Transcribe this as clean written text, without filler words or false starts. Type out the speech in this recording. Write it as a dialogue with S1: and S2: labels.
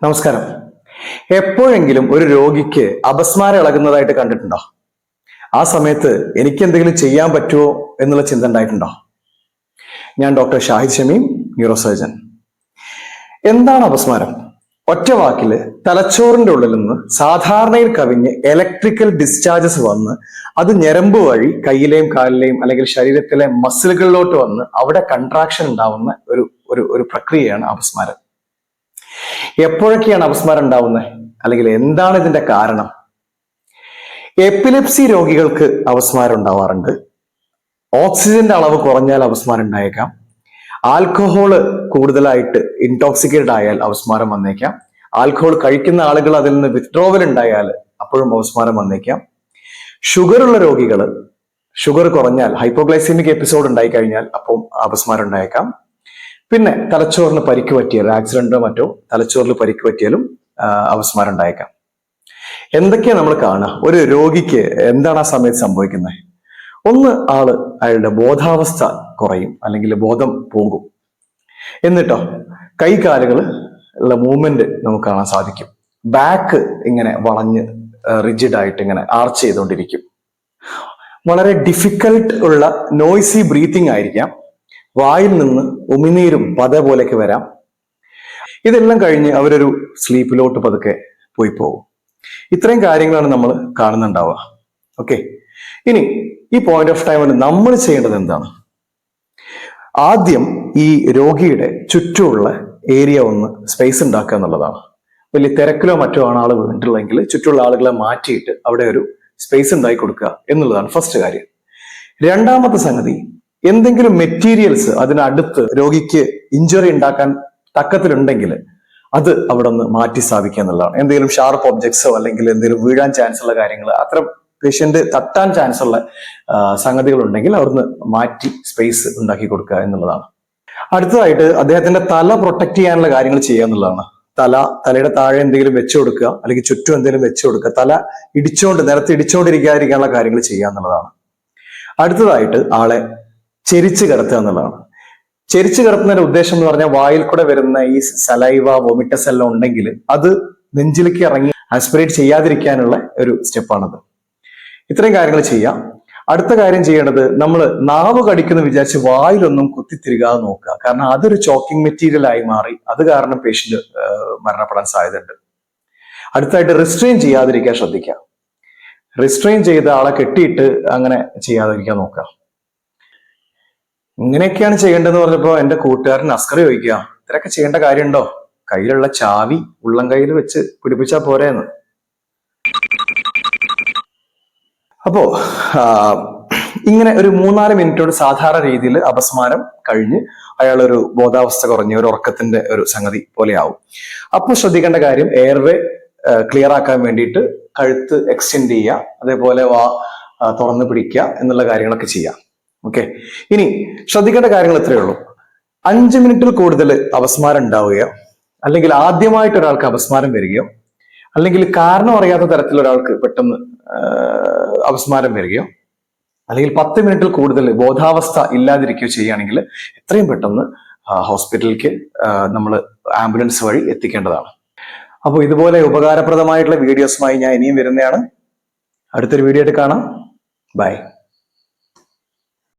S1: നമസ്കാരം. എപ്പോഴെങ്കിലും ഒരു രോഗിക്ക് അപസ്മാരം ഇളകുന്നതായിട്ട് കണ്ടിട്ടുണ്ടോ? ആ സമയത്ത് എനിക്ക് എന്തെങ്കിലും ചെയ്യാൻ പറ്റുമോ എന്നുള്ള ചിന്ത ഉണ്ടായിട്ടുണ്ടോ? ഞാൻ doctor Shahid Shameem, neurosurgeon. എന്താണ് അപസ്മാരം? ഒറ്റ വാക്കില് തലച്ചോറിന്റെ ഉള്ളിൽ നിന്ന് സാധാരണയിൽ കവിഞ്ഞ് ഇലക്ട്രിക്കൽ ഡിസ്ചാർജസ് വന്ന് അത് ഞരമ്പ് വഴി കയ്യിലെയും കാലിലെയും അല്ലെങ്കിൽ ശരീരത്തിലെ മസിലുകളിലോട്ട് വന്ന് അവിടെ കൺട്രാക്ഷൻ ഉണ്ടാവുന്ന ഒരു പ്രക്രിയയാണ് അപസ്മാരം. എപ്പോഴൊക്കെയാണ് അപസ്മാരം ഉണ്ടാവുന്നത്, അല്ലെങ്കിൽ എന്താണ് ഇതിന്റെ കാരണം? എപ്പിലെപ്സി രോഗികൾക്ക് അപസ്മാരം ഉണ്ടാവാറുണ്ട്. ഓക്സിജന്റെ അളവ് കുറഞ്ഞാൽ അപസ്മാരം ഉണ്ടായേക്കാം. ആൽക്കഹോള് കൂടുതലായിട്ട് ഇൻടോക്സിക്കേറ്റഡ് ആയാൽ അപസ്മാരം വന്നേക്കാം. ആൽക്കഹോൾ കഴിക്കുന്ന ആളുകൾ അതിൽ നിന്ന് വിത്ഡ്രോവൽ ഉണ്ടായാൽ അപ്പോഴും അപസ്മാരം വന്നേക്കാം. ഷുഗർ ഉള്ള രോഗികൾ, ഷുഗർ കുറഞ്ഞാൽ ഹൈപ്പോഗ്ലൈസീമിക് എപ്പിസോഡ് ഉണ്ടായി കഴിഞ്ഞാൽ അപ്പം അപസ്മാരം ഉണ്ടായേക്കാം. പിന്നെ തലച്ചോറിന് പരിക്ക് പറ്റിയാൽ, ആക്സിഡന്റോ മറ്റോ തലച്ചോറിൽ പരിക്ക് പറ്റിയാലും അപസ്മാരം ഉണ്ടായേക്കാം. എന്തൊക്കെയാണ് നമ്മൾ കാണുക? ഒരു രോഗിക്ക് എന്താണ് ആ സമയത്ത് സംഭവിക്കുന്നത്? ഒന്ന്, അയാളുടെ ബോധാവസ്ഥ കുറയും, അല്ലെങ്കിൽ ബോധം പോകും. എന്നിട്ടോ കൈകാലുകൾ ഉള്ള മൂവ്മെന്റ് നമുക്ക് കാണാൻ സാധിക്കും. ബാക്ക് ഇങ്ങനെ വളഞ്ഞ് റിജിഡ് ആയിട്ട് ഇങ്ങനെ ആർച്ച് ചെയ്തുകൊണ്ടിരിക്കും. വളരെ ഡിഫിക്കൽട്ട് ഉള്ള നോയ്സി ബ്രീത്തിങ് ആയിരിക്കാം. വായിൽ നിന്ന് ഉമിനീരും പത പോലെയൊക്കെ വരാം. ഇതെല്ലാം കഴിഞ്ഞ് അവരൊരു സ്ലീപ്പിലോട്ട് പതുക്കെ പോയി പോകും. ഇത്രയും കാര്യങ്ങളാണ് നമ്മൾ കാണുന്നുണ്ടാവുക. ഓക്കെ, ഇനി ഈ പോയിന്റ് ഓഫ് ടൈമിൽ നമ്മൾ ചെയ്യേണ്ടത് എന്താണ്? ആദ്യം ഈ രോഗിയുടെ ചുറ്റുമുള്ള ഏരിയ ഒന്ന് സ്പേസ് ഉണ്ടാക്കുക എന്നുള്ളതാണ്. വലിയ തിരക്കിലോ മറ്റോ ആണ് ആൾ വീണിട്ടുള്ളതെങ്കിൽ ചുറ്റുമുള്ള ആളുകളെ മാറ്റിയിട്ട് അവിടെ ഒരു സ്പേസ് ഉണ്ടാക്കി കൊടുക്കുക എന്നുള്ളതാണ് ഫസ്റ്റ് കാര്യം. രണ്ടാമത്തെ സംഗതി, എന്തെങ്കിലും മെറ്റീരിയൽസ് അതിനടുത്ത് രോഗിക്ക് ഇഞ്ചുറി ഉണ്ടാക്കാൻ തക്കത്തിലുണ്ടെങ്കിൽ അത് അവിടെ ഒന്ന് മാറ്റി സ്ഥാപിക്കുക എന്നുള്ളതാണ്. എന്തെങ്കിലും ഷാർപ്പ് ഒബ്ജക്ട്സോ അല്ലെങ്കിൽ എന്തെങ്കിലും വീഴാൻ ചാൻസ് ഉള്ള കാര്യങ്ങൾ, അത്തരം പേഷ്യന്റ് തട്ടാൻ ചാൻസ് ഉള്ള സംഗതികൾ ഉണ്ടെങ്കിൽ അവിടുന്ന് മാറ്റി സ്പേസ് ഉണ്ടാക്കി കൊടുക്കുക എന്നുള്ളതാണ്. അടുത്തതായിട്ട് അദ്ദേഹത്തിന്റെ തല പ്രൊട്ടക്ട് ചെയ്യാനുള്ള കാര്യങ്ങൾ ചെയ്യുക എന്നുള്ളതാണ്. തലയുടെ താഴെ എന്തെങ്കിലും വെച്ചു കൊടുക്കുക, അല്ലെങ്കിൽ ചുറ്റും എന്തെങ്കിലും വെച്ചു കൊടുക്കുക. തല നിലത്ത് ഇടിച്ചുകൊണ്ടിരിക്കാതിരിക്കാനുള്ള കാര്യങ്ങൾ ചെയ്യുക എന്നുള്ളതാണ്. അടുത്തതായിട്ട് ആളെ ചെരിച്ച് കിടത്തുക എന്നുള്ളതാണ്. ചെരിച്ച് കിടത്തുന്നതിന്റെ ഉദ്ദേശം എന്ന് പറഞ്ഞാൽ വായിൽ കൂടെ വരുന്ന ഈ സലൈവ, വൊമിറ്റസ് എല്ലാം ഉണ്ടെങ്കിൽ അത് നെഞ്ചിലേക്ക് ഇറങ്ങി ആസ്പിറേറ്റ് ചെയ്യാതിരിക്കാനുള്ള ഒരു സ്റ്റെപ്പാണത്. ഇത്രയും കാര്യങ്ങൾ ചെയ്യാം. അടുത്ത കാര്യം ചെയ്യേണ്ടത്, നമ്മൾ നാവ് കടിക്കുന്നു വിചാരിച്ച് വായിലൊന്നും കുത്തിത്തിരികാതെ നോക്കുക. കാരണം അതൊരു ചോക്കിംഗ് മെറ്റീരിയൽ ആയി മാറി അത് കാരണം പേഷ്യന്റ് മരണപ്പെടാൻ സാധ്യതയുണ്ട്. അടുത്തായിട്ട് റിസ്ട്രെയിൻ ചെയ്യാതിരിക്കാൻ ശ്രദ്ധിക്കുക. റിസ്ട്രെയിൻ ചെയ്ത് ആളെ കെട്ടിയിട്ട് അങ്ങനെ ചെയ്യാതിരിക്കാൻ നോക്കുക. ഇങ്ങനെയൊക്കെയാണ് ചെയ്യേണ്ടതെന്ന് പറഞ്ഞപ്പോ എന്റെ കൂട്ടുകാരൻ അസ്കർ ചോദിക്കുക, ഇത്രയൊക്കെ ചെയ്യേണ്ട കാര്യമുണ്ടോ? കയ്യിലുള്ള ചാവി ഉള്ളം കയ്യിൽ വെച്ച് പിടിപ്പിച്ചാൽ പോരെന്ന്. അപ്പോ ഇങ്ങനെ ഒരു 3-4 മിനിറ്റോട് സാധാരണ രീതിയിൽ അപസ്മാരം കഴിഞ്ഞ് അയാളൊരു ബോധാവസ്ഥ കുറഞ്ഞ് ഒരു ഉറക്കത്തിന്റെ ഒരു സംഗതി പോലെ ആവും. അപ്പോൾ ശ്രദ്ധിക്കേണ്ട കാര്യം, എയർവേ ക്ലിയർ ആക്കാൻ വേണ്ടിയിട്ട് കഴുത്ത് എക്സ്റ്റെൻഡ് ചെയ്യുക, അതേപോലെ വാ തുറന്ന് പിടിക്കുക എന്നുള്ള കാര്യങ്ങളൊക്കെ ചെയ്യാം. ഓക്കെ, ഇനി ശ്രദ്ധിക്കേണ്ട കാര്യങ്ങൾ ഇത്രയേ ഉള്ളൂ. 5 മിനിറ്റിൽ കൂടുതൽ അപസ്മാരം ഉണ്ടാവുകയോ, അല്ലെങ്കിൽ ആദ്യമായിട്ട് ഒരാൾക്ക് അപസ്മാരം വരികയോ, അല്ലെങ്കിൽ കാരണം അറിയാത്ത തരത്തിൽ ഒരാൾക്ക് പെട്ടെന്ന് അപസ്മാരം വരികയോ, അല്ലെങ്കിൽ 10 മിനിറ്റിൽ കൂടുതൽ ബോധാവസ്ഥ ഇല്ലാതിരിക്കുകയോ ചെയ്യുകയാണെങ്കിൽ എത്രയും പെട്ടെന്ന് ഹോസ്പിറ്റലിലേക്ക് നമ്മൾ ആംബുലൻസ് വഴി എത്തിക്കേണ്ടതാണ്. അപ്പോൾ ഇതുപോലെ ഉപകാരപ്രദമായിട്ടുള്ള വീഡിയോസുമായി ഞാൻ ഇനിയും വരുന്നതാണ്. അടുത്തൊരു വീഡിയോ ആയിട്ട് കാണാം. ബൈ.